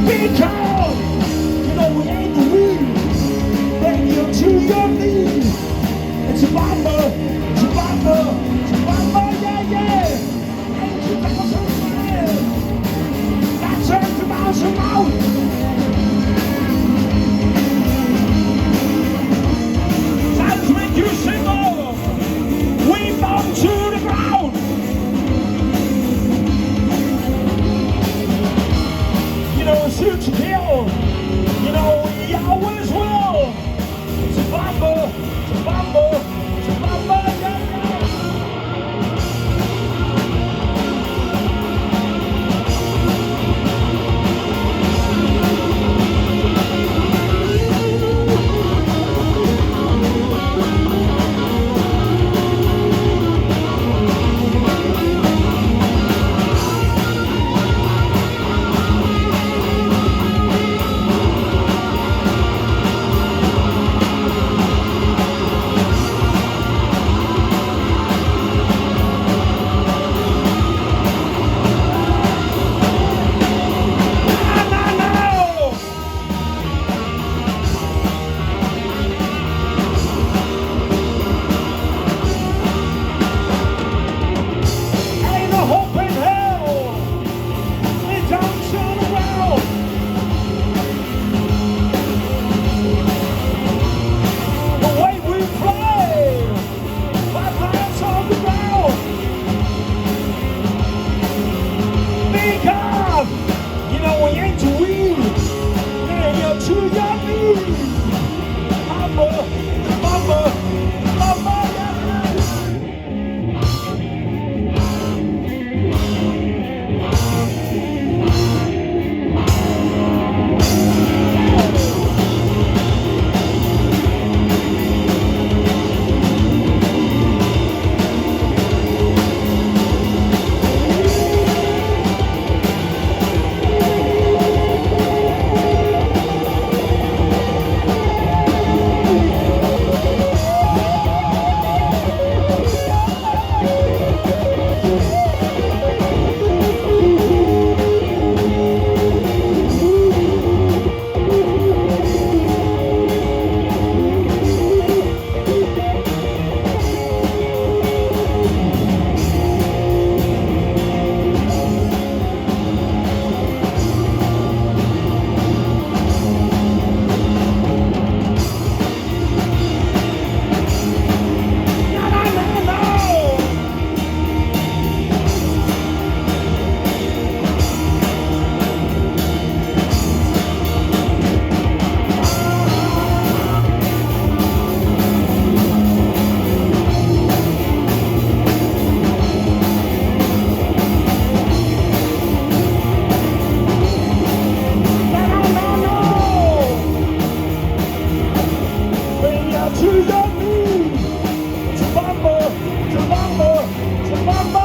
Because you know we ain't the weed. Bring you to your knees. It's a bomber, it's a bomber, it's a bomber, yeah, yeah. Ain't you thousand miles? That's 30,000 miles. Times make you single. We bound to the ground. You know, shoot to kill. You know, we always will. It's a bomber, it's a bomber, it's a bomber, yeah, yeah. You know we ain't too weak. Yeah, you're too young. Mama, mama, mama, to your knees. It's a bomber, it's a bomber, it's a bomber.